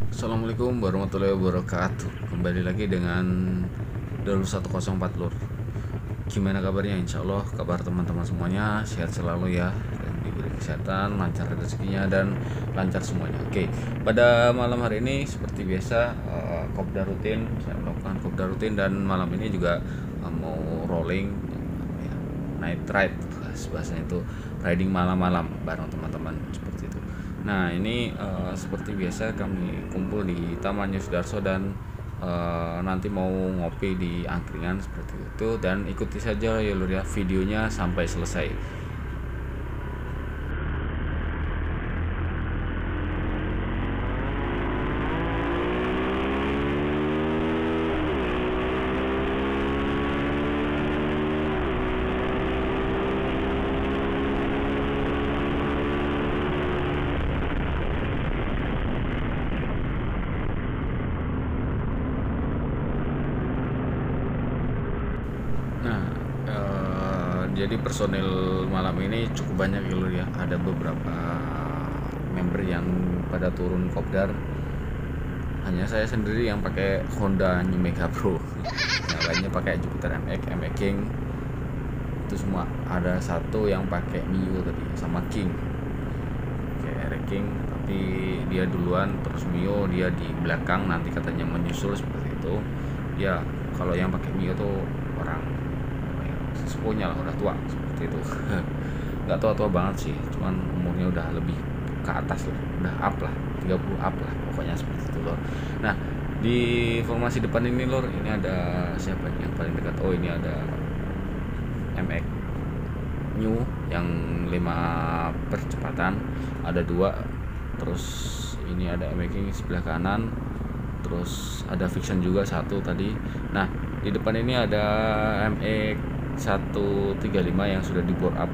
Assalamualaikum warahmatullahi wabarakatuh. Kembali lagi dengan Dalur 104 Lur. Gimana kabarnya? Insya Allah kabar teman-teman semuanya sehat selalu ya, dan diberi kesehatan, lancar rezekinya, dan lancar semuanya. Oke, pada malam hari ini seperti biasa kopdar rutin, saya melakukan kopdar rutin, dan malam ini juga mau rolling ya, night ride, bahasanya itu riding malam-malam bareng teman-teman seperti itu. Nah ini seperti biasa kami kumpul di Taman Yosudarso, dan nanti mau ngopi di angkringan seperti itu, dan ikuti saja ya Lur ya videonya sampai selesai. Nah, jadi personil malam ini cukup banyak ya Lur ya. Ada beberapa member yang pada turun kopdar. Hanya saya sendiri yang pakai Honda New Mega Pro. Yang lainnya pakai Jupiter MX, MX King. Itu semua. Ada satu yang pakai Mio tadi sama King. Kayak King, tapi dia duluan, terus Mio dia di belakang, nanti katanya menyusul seperti itu. Ya, kalau yang pakai Mio tuh orang sepupunya lah, udah tua seperti itu. Nggak tua-tua banget sih, cuman umurnya udah lebih ke atas lah, udah up lah, 30 up lah pokoknya seperti itu Lor. Nah di formasi depan ini Lor, ini ada siapa nih yang paling dekat? Oh ini ada MX New yang 5 percepatan, ada 2. Terus ini ada MX King sebelah kanan, terus ada Fiction juga satu tadi. Nah di depan ini ada MX 135 yang sudah di board up.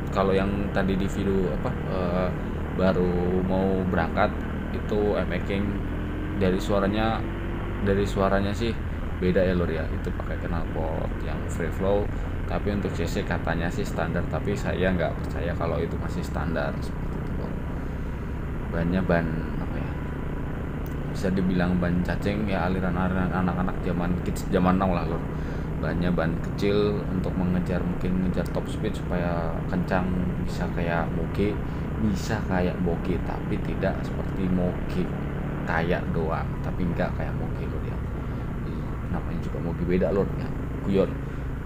Kalau yang tadi di video baru mau berangkat itu MX King, dari suaranya sih beda ya Lur ya, itu pakai knalpot yang free flow, tapi untuk CC katanya sih standar, tapi saya nggak percaya kalau itu masih standar seperti itu Lur. Bannya ban apa ya, bisa dibilang ban cacing ya, aliran-aliran anak-anak zaman kids zaman now lah Lur. Bannya ban kecil untuk mengejar, mungkin ngejar top speed supaya kencang, bisa kayak moge, bisa kayak boge, tapi tidak seperti moge kayak doang, tapi enggak kayak moge Lur ya. Namanya juga moge beda Lur ya, guyon.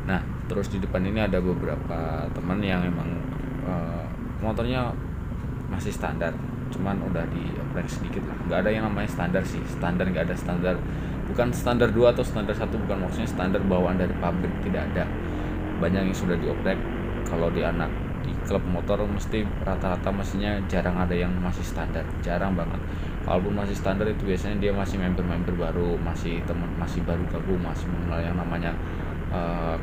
Nah terus di depan ini ada beberapa teman yang emang motornya masih standar, cuman udah di upgrade sedikit lah. Nggak ada yang namanya standar sih, standar nggak ada standar, bukan standar 2 atau standar 1, bukan, maksudnya standar bawaan dari pabrik tidak ada. Banyak yang sudah di upgrade. Kalau di anak di klub motor mesti rata-rata mesinnya jarang ada yang masih standar, jarang banget. Kalaupun masih standar itu biasanya dia masih member-member baru, masih teman, masih baru gabung, masih mengenal yang namanya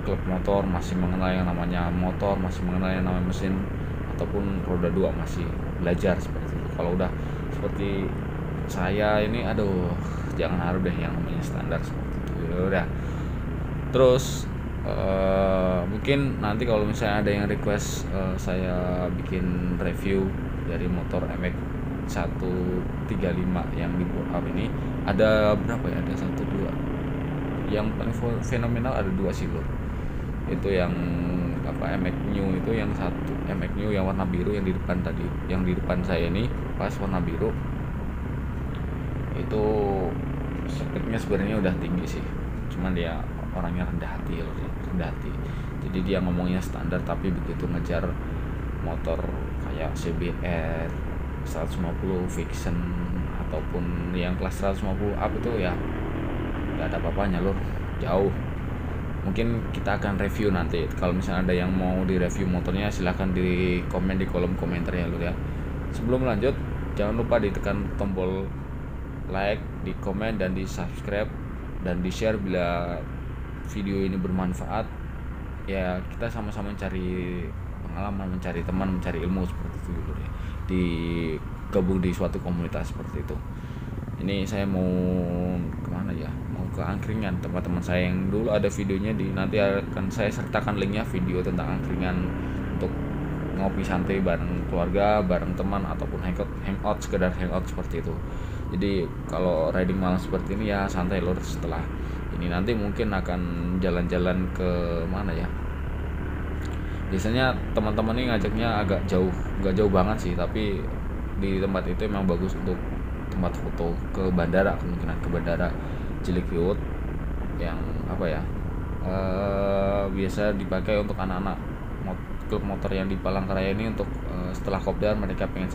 klub motor, masih mengenal yang namanya motor, masih mengenal yang namanya mesin ataupun roda 2, masih belajar seperti itu. Kalau udah seperti saya ini, aduh, jangan harus deh yang namanya standar seperti itu ya udah. Terus mungkin nanti kalau misalnya ada yang request saya bikin review dari motor MX 135 yang di board up ini, ada berapa ya, ada 1 2, yang paling fenomenal ada 2 sih Lur. Itu yang MX New, itu yang satu MX New yang warna biru yang di depan tadi, yang di depan saya ini pas warna biru itu speknya sebenarnya udah tinggi sih, cuman dia orangnya rendah hati loh, rendah hati. Jadi dia ngomongnya standar, tapi begitu ngejar motor kayak CBR 150 Fiction ataupun yang kelas 150 up itu ya nggak ada apa-apanya Lur, jauh. Mungkin kita akan review nanti. Kalau misalnya ada yang mau di review motornya, silahkan di komen di kolom komentar ya Lur ya. Sebelum lanjut, jangan lupa ditekan tombol like, di komen, dan di subscribe, dan di share bila video ini bermanfaat. Ya kita sama-sama mencari pengalaman, mencari teman, mencari ilmu seperti itu Lur ya, di gabung di suatu komunitas seperti itu. Ini saya mau kemana ya, mau ke angkringan tempat teman saya yang dulu ada videonya, di nanti akan saya sertakan linknya, video tentang angkringan untuk ngopi santai bareng keluarga, bareng teman, ataupun hangout sekedar hangout seperti itu. Jadi kalau riding malam seperti ini ya santai lur. Setelah ini nanti mungkin akan jalan-jalan ke mana ya, biasanya teman-teman ini ngajaknya agak jauh, nggak jauh banget sih, tapi di tempat itu emang bagus untuk tempat foto. Ke bandara, kemungkinan ke bandara Cilikriwut yang apa ya, biasa dipakai untuk anak-anak klub motor yang di Palangkaraya ini untuk setelah kopdar mereka pengen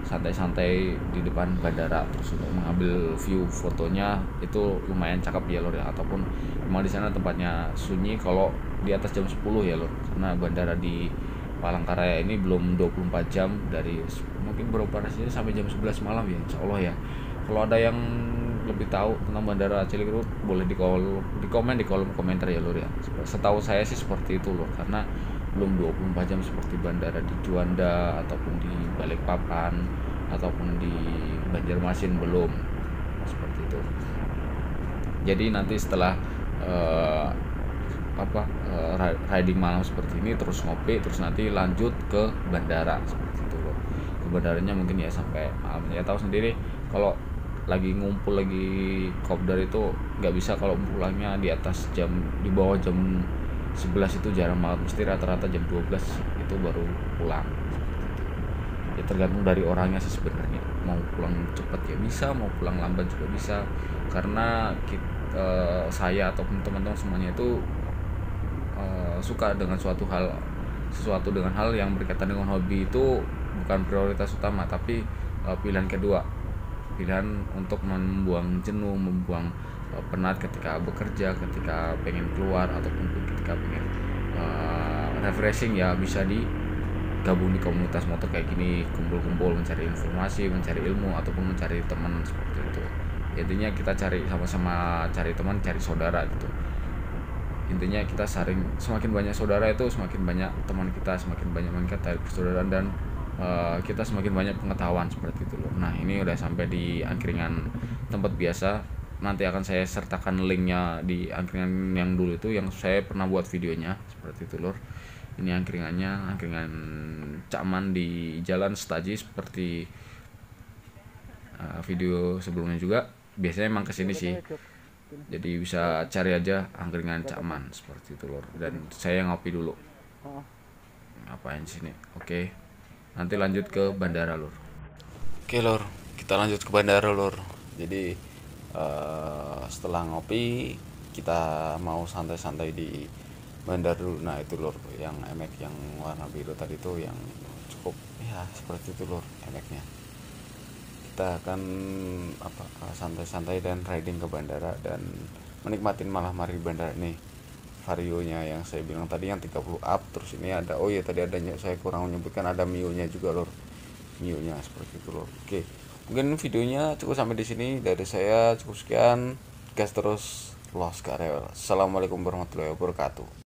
santai-santai di depan bandara, terus untuk mengambil view fotonya itu lumayan cakep ya lor ya. Ataupun memang di sana tempatnya sunyi kalau di atas jam 10 ya lor, karena bandara di Palangkaraya ini belum 24 jam, dari mungkin beroperasinya sampai jam 11 malam ya insya Allah ya. Kalau ada yang lebih tahu tentang bandara Cilikriwut boleh di komen di kolom komentar ya lor ya. Setahu saya sih seperti itu lor, karena belum 24 jam seperti bandara di Juanda ataupun di Balikpapan ataupun di Banjarmasin, belum seperti itu. Jadi nanti setelah riding malam seperti ini terus ngopi, terus nanti lanjut ke bandara seperti itu loh. Ke bandaranya mungkin ya sampai malam. Ya tahu sendiri kalau lagi ngumpul lagi kopdar itu nggak bisa kalau pulangnya di atas jam, di bawah jam 11 itu jarang banget, mesti rata-rata jam 12 itu baru pulang. Ya tergantung dari orangnya sih sebenarnya, mau pulang cepat ya bisa, mau pulang lambat juga bisa. Karena saya ataupun teman-teman semuanya itu suka dengan sesuatu dengan hal yang berkaitan dengan hobi itu bukan prioritas utama, tapi pilihan kedua, pilihan untuk membuang jenuh, membuang penat ketika bekerja, ketika pengen keluar ataupun ketika pengen refreshing ya bisa digabung di komunitas motor kayak gini, kumpul-kumpul mencari informasi, mencari ilmu ataupun mencari teman seperti itu. Intinya kita cari sama-sama, cari teman, cari saudara gitu. Intinya kita saring, semakin banyak saudara itu semakin banyak teman kita, semakin banyak kita persaudaraan, dan kita semakin banyak pengetahuan seperti itu loh. Nah ini udah sampai di angkringan tempat biasa, nanti akan saya sertakan linknya di angkringan yang dulu itu yang saya pernah buat videonya seperti itu lor. Ini angkringannya, angkringan Cak Man di Jalan Setaji, seperti video sebelumnya juga. Biasanya emang kesini sih, jadi bisa cari aja angkringan Cak Man seperti itu lor. Dan saya ngopi dulu, ngapain sini. Oke, nanti lanjut ke bandara lor. Oke lor, kita lanjut ke bandara lor. Jadi setelah ngopi kita mau santai-santai di bandara dulu. Nah itu lor, yang emek yang warna biru tadi tuh yang cukup ya seperti itu lor emeknya. Kita akan santai-santai dan riding ke bandara dan menikmatin malam hari bandara nih. Varionya yang saya bilang tadi yang 30 up, terus ini ada, oh iya tadi adanya saya kurang menyebutkan, ada Mio-nya juga lor. Mio-nya seperti itu lor. Oke, mungkin videonya cukup sampai di sini dari saya, cukup sekian. Gas terus, los karel. Assalamualaikum warahmatullahi wabarakatuh.